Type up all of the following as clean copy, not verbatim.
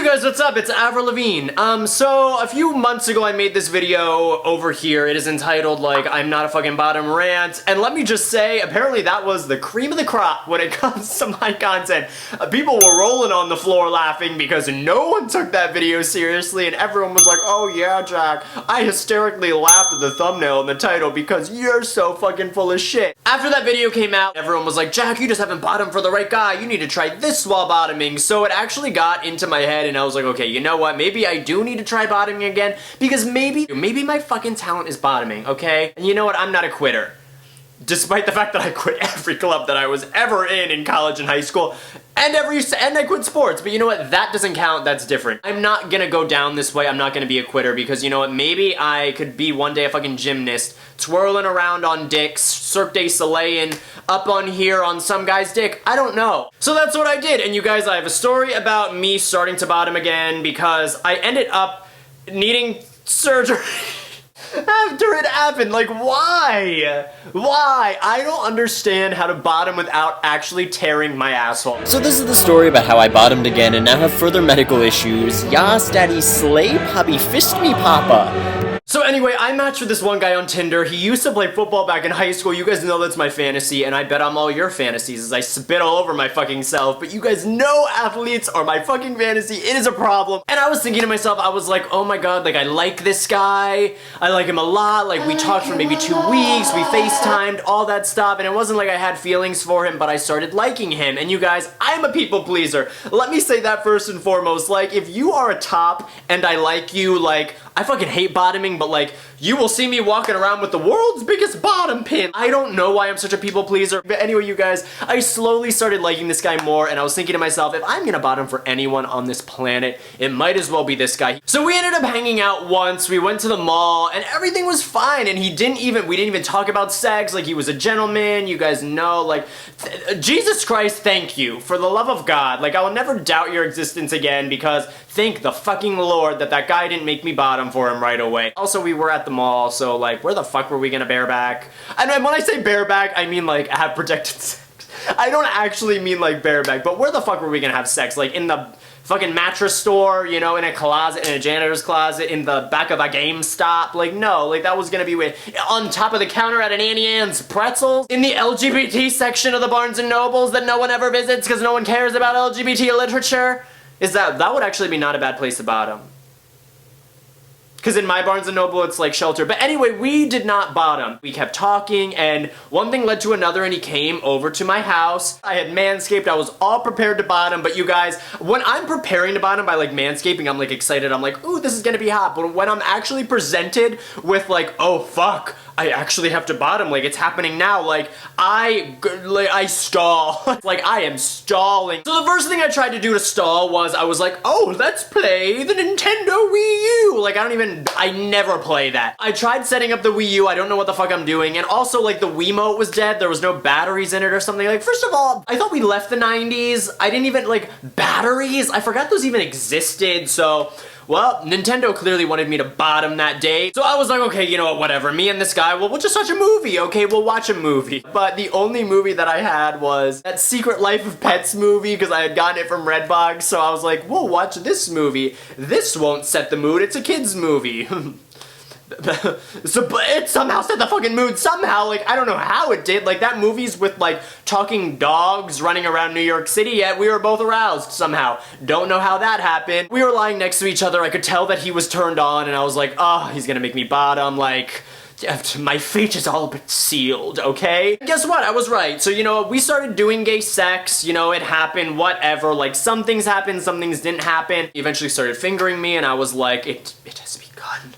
Hey guys, what's up? It's Avril Lavigne. So a few months ago I made this video over here. It is entitled, like, I'm not a fucking bottom rant. And let me just say, apparently that was the cream of the crop when it comes to my content. People were rolling on the floor laughing because no one took that video seriously and everyone was like, oh yeah, Jack, I hysterically laughed at the thumbnail and the title because you're so fucking full of shit. After that video came out, everyone was like, Jack, you just haven't bottomed for the right guy. You need to try this while bottoming. So it actually got into my head and I was like, okay, you know what? Maybe I do need to try bottoming again because maybe my fucking talent is bottoming, okay? And you know what? I'm not a quitter. Despite the fact that I quit every club that I was ever in college and high school, and I quit sports, but you know what? That doesn't count, that's different. I'm not gonna go down this way, I'm not gonna be a quitter, because you know what? Maybe I could be one day a fucking gymnast, twirling around on dicks, Cirque du Soleil, up on here on some guy's dick, I don't know. So that's what I did, and you guys, I have a story about me starting to bottom again, because I ended up needing surgery. After it happened, like, why? Why? I don't understand how to bottom without actually tearing my asshole. So this is the story about how I bottomed again and now have further medical issues. Yas, daddy, slay, hubby, fist me, papa. So anyway, I matched with this one guy on Tinder. He used to play football back in high school. You guys know that's my fantasy, and I bet I'm all your fantasies as I spit all over my fucking self. But you guys know athletes are my fucking fantasy. It is a problem. And I was thinking to myself, I was like, oh my god, like, I like this guy. I like him a lot. Like, we talked for maybe 2 weeks. We FaceTimed, all that stuff. And it wasn't like I had feelings for him, but I started liking him. And you guys, I'm a people pleaser. Let me say that first and foremost. Like, if you are a top and I like you, like, I fucking hate bottoming, but like, you will see me walking around with the world's biggest bottom pin. I don't know why I'm such a people pleaser, but anyway, you guys, I slowly started liking this guy more, and I was thinking to myself, if I'm gonna bottom for anyone on this planet, it might as well be this guy. So we ended up hanging out once, we went to the mall, and everything was fine, and we didn't even talk about sex, like, he was a gentleman, you guys know, like, Jesus Christ, thank you, for the love of God, like, I will never doubt your existence again, because thank the fucking Lord that guy didn't make me bottom for him right away. Also, we were at the mall, so like, where the fuck were we gonna bareback? And when I say bareback, I mean like have protected sex. I don't actually mean like bareback, but where the fuck were we gonna have sex? Like in the fucking mattress store, you know, in a closet, in a janitor's closet, in the back of a GameStop? Like, no, like that was gonna be on top of the counter at an Annie Ann's Pretzels, in the LGBT section of the Barnes & Nobles that no one ever visits because no one cares about LGBT literature. That would actually be not a bad place to bottom. Because in my Barnes & Noble, it's like shelter. But anyway, we did not bottom. We kept talking, and one thing led to another, and he came over to my house. I had manscaped. I was all prepared to bottom. But you guys, when I'm preparing to bottom by like manscaping, I'm like excited. I'm like, ooh, this is gonna be hot. But when I'm actually presented with like, oh fuck, I actually have to bottom, like it's happening now, like I stall. Like I am stalling. So the first thing I tried to do to stall was I was like, oh, let's play the Nintendo Wii U. Like I never play that. I tried setting up the Wii U, I don't know what the fuck I'm doing, and also like the Wiimote was dead, there was no batteries in it or something. Like, first of all, I thought we left the 90s. I didn't even, like, batteries? I forgot those even existed, so well, Nintendo clearly wanted me to bottom that day. So I was like, okay, you know what, whatever. Me and this guy, well, we'll just watch a movie. Okay, we'll watch a movie. But the only movie that I had was that Secret Life of Pets movie because I had gotten it from Redbox. So I was like, we'll watch this movie. This won't set the mood. It's a kid's movie. So, but it somehow set the fucking mood, somehow, like, I don't know how it did, like, that movie's with, like, talking dogs running around New York City, yet we were both aroused, somehow. Don't know how that happened. We were lying next to each other, I could tell that he was turned on, and I was like, oh, he's gonna make me bottom, like, my fate is all but sealed, okay? And guess what? I was right. So, you know, we started doing gay sex, you know, it happened, whatever, like, some things happened, some things didn't happen. He eventually started fingering me, and I was like, it has begun.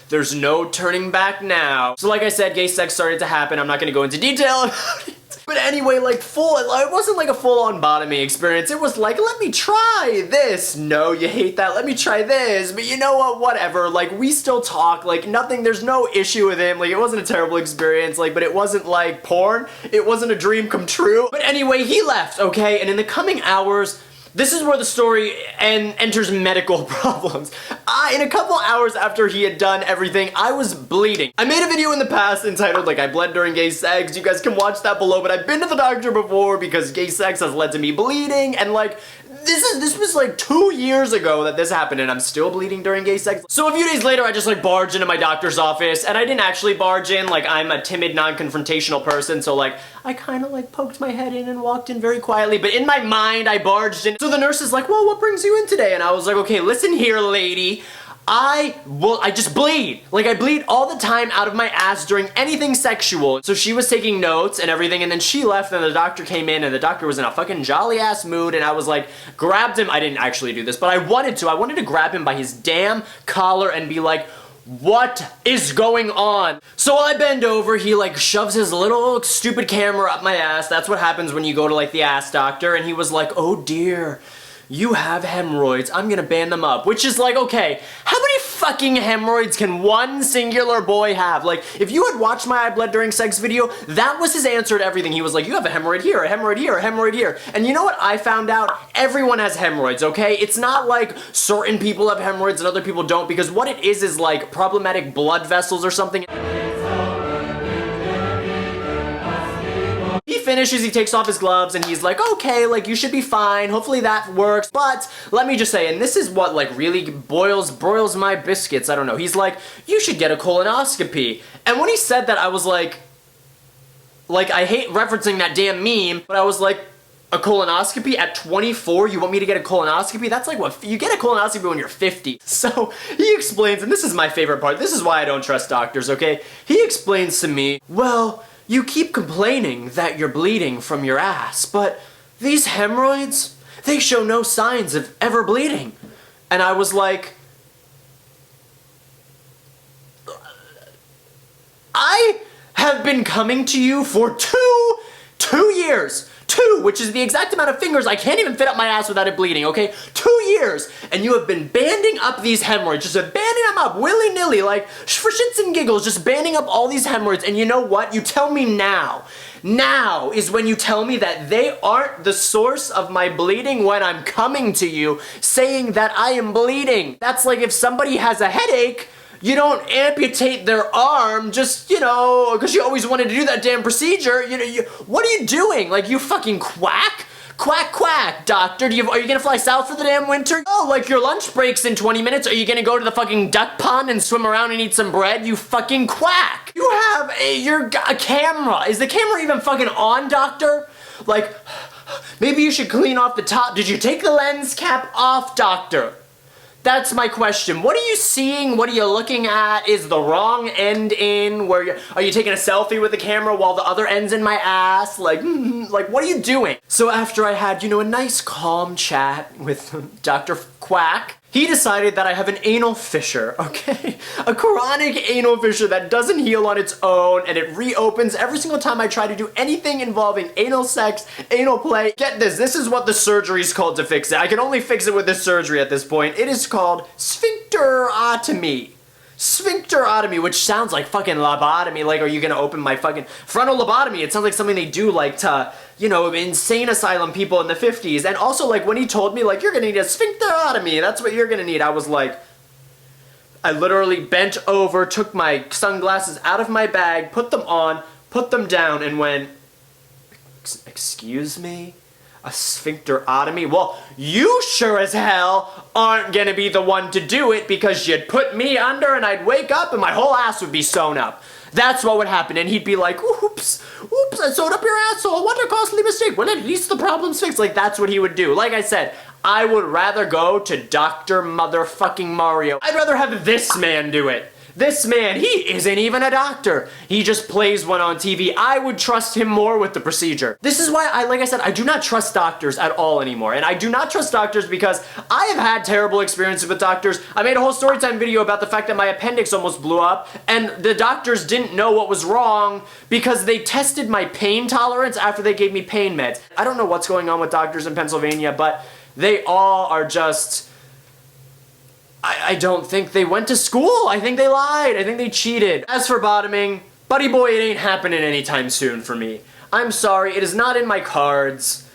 There's no turning back now. So like I said, gay sex started to happen. I'm not gonna go into detail about it. But anyway, like it wasn't like a full-on bottoming experience. It was like, let me try this. No, you hate that. Let me try this. But you know what? Whatever. Like, we still talk. Like, nothing, there's no issue with him. Like, it wasn't a terrible experience. Like, but it wasn't like porn. It wasn't a dream come true. But anyway, he left, okay? And in the coming hours, this is where the story enters medical problems. In a couple hours after he had done everything, I was bleeding. I made a video in the past entitled, like, I bled during gay sex. You guys can watch that below, but I've been to the doctor before because gay sex has led to me bleeding, and, like, This was like 2 years ago that this happened, and I'm still bleeding during gay sex. So a few days later, I just like barged into my doctor's office, and I didn't actually barge in. Like, I'm a timid, non-confrontational person, so like I kind of like poked my head in and walked in very quietly. But in my mind, I barged in. So the nurse is like, "Well, what brings you in today?" And I was like, "Okay, listen here, lady. I just bleed. Like, I bleed all the time out of my ass during anything sexual." So she was taking notes and everything, and then she left, and the doctor came in, and the doctor was in a fucking jolly ass mood, and I was like, grabbed him. I didn't actually do this, but I wanted to grab him by his damn collar and be like, "What is going on?" So I bend over, he like shoves his little stupid camera up my ass. That's what happens when you go to like the ass doctor, and he was like, "Oh dear, you have hemorrhoids. I'm gonna band them up." Which is like, okay, how many fucking hemorrhoids can one singular boy have? Like, if you had watched my I bled during sex video, that was his answer to everything. He was like, "You have a hemorrhoid here, a hemorrhoid here, a hemorrhoid here." And you know what I found out? Everyone has hemorrhoids, okay? It's not like certain people have hemorrhoids and other people don't, because what it is like problematic blood vessels or something. He finishes, he takes off his gloves, and he's like, "Okay, like, you should be fine. Hopefully that works. But let me just say," and this is what like really broils my biscuits, I don't know. He's like, "You should get a colonoscopy." And when he said that, I was like, I hate referencing that damn meme, but I was like, a colonoscopy at 24? You want me to get a colonoscopy? That's like what you get a colonoscopy when you're 50. So he explains, and this is my favorite part. This is why I don't trust doctors, okay? He explains to me, "Well, you keep complaining that you're bleeding from your ass, but these hemorrhoids, they show no signs of ever bleeding." And I was like, I have been coming to you for two years. 2, which is the exact amount of fingers I can't even fit up my ass without it bleeding, okay? 2 years, and you have been banding up these hemorrhoids, just banding them up willy-nilly, like, for shits and giggles, just banding up all these hemorrhoids, and you know what? You tell me now. Now is when you tell me that they aren't the source of my bleeding when I'm coming to you, saying that I am bleeding. That's like if somebody has a headache, you don't amputate their arm just, you know, because you always wanted to do that damn procedure. You know, what are you doing? Like, you fucking quack? Quack, quack, doctor. Are you gonna fly south for the damn winter? Oh, like your lunch breaks in 20 minutes. Are you gonna go to the fucking duck pond and swim around and eat some bread? You fucking quack. You have a camera. Is the camera even fucking on, doctor? Like, maybe you should clean off the top. Did you take the lens cap off, doctor? That's my question. What are you seeing? What are you looking at? Is the wrong end in? Are you taking a selfie with the camera while the other end's in my ass? Like, what are you doing? So after I had, you know, a nice calm chat with Dr. Quack, he decided that I have an anal fissure, okay? A chronic anal fissure that doesn't heal on its own, and it reopens every single time I try to do anything involving anal sex, anal play. Get this, this is what the surgery's called to fix it. I can only fix it with this surgery at this point. It is called sphincterotomy. Sphincterotomy, which sounds like fucking lobotomy. Like, are you gonna open my fucking frontal lobotomy? It sounds like something they do, like, to, you know, insane asylum people in the 50s. And also, like, when he told me, like, you're gonna need a sphincterotomy, that's what you're gonna need, I was like, I literally bent over, took my sunglasses out of my bag, put them on, put them down, and went, "Excuse me? A sphincterotomy? Well, you sure as hell aren't gonna be the one to do it, because you'd put me under and I'd wake up and my whole ass would be sewn up." That's what would happen, and he'd be like, "Oops, I sewed up your asshole, what a costly mistake. Well, at least the problem's fixed." Like, that's what he would do. Like I said, I would rather go to Dr. Motherfucking Mario. I'd rather have this man do it. This man, he isn't even a doctor. He just plays one on TV. I would trust him more with the procedure. This is why like I said, I do not trust doctors at all anymore. And I do not trust doctors because I have had terrible experiences with doctors. I made a whole storytime video about the fact that my appendix almost blew up, and the doctors didn't know what was wrong because they tested my pain tolerance after they gave me pain meds. I don't know what's going on with doctors in Pennsylvania, but they all are just... I don't think they went to school. I think they lied. I think they cheated. As for bottoming, buddy boy, it ain't happening anytime soon for me. I'm sorry, it is not in my cards.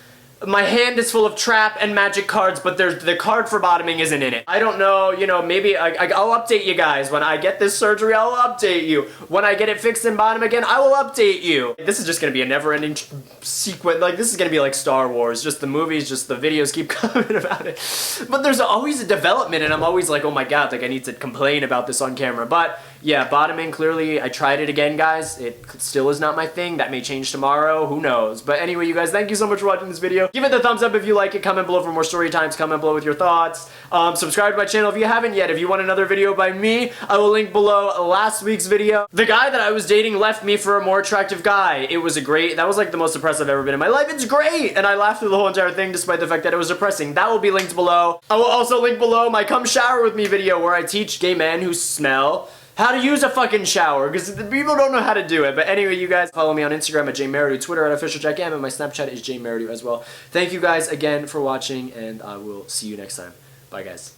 My hand is full of trap and magic cards, but the card for bottoming isn't in it. I don't know, you know, maybe I'll update you guys. When I get this surgery, I'll update you. When I get it fixed and bottom again, I will update you. This is just gonna be a never-ending sequence. Like, this is gonna be like Star Wars. Just the movies, just the videos keep coming about it. But there's always a development, and I'm always like, oh my god, like I need to complain about this on camera. But yeah, bottoming, clearly, I tried it again, guys. It still is not my thing. That may change tomorrow. Who knows? But anyway, you guys, thank you so much for watching this video. Give it the thumbs up if you like it. Comment below for more story times. Comment below with your thoughts. Subscribe to my channel if you haven't yet. If you want another video by me, I will link below last week's video. The guy that I was dating left me for a more attractive guy. It was that was like the most depressed I've ever been in my life. It's great! And I laughed through the whole entire thing despite the fact that it was depressing. That will be linked below. I will also link below my come shower with me video where I teach gay men who smell how to use a fucking shower, because the people don't know how to do it. But anyway, you guys, follow me on Instagram at Merridew, Twitter at officialjackam, and my Snapchat is Merridew as well. Thank you guys again for watching, and I will see you next time. Bye, guys.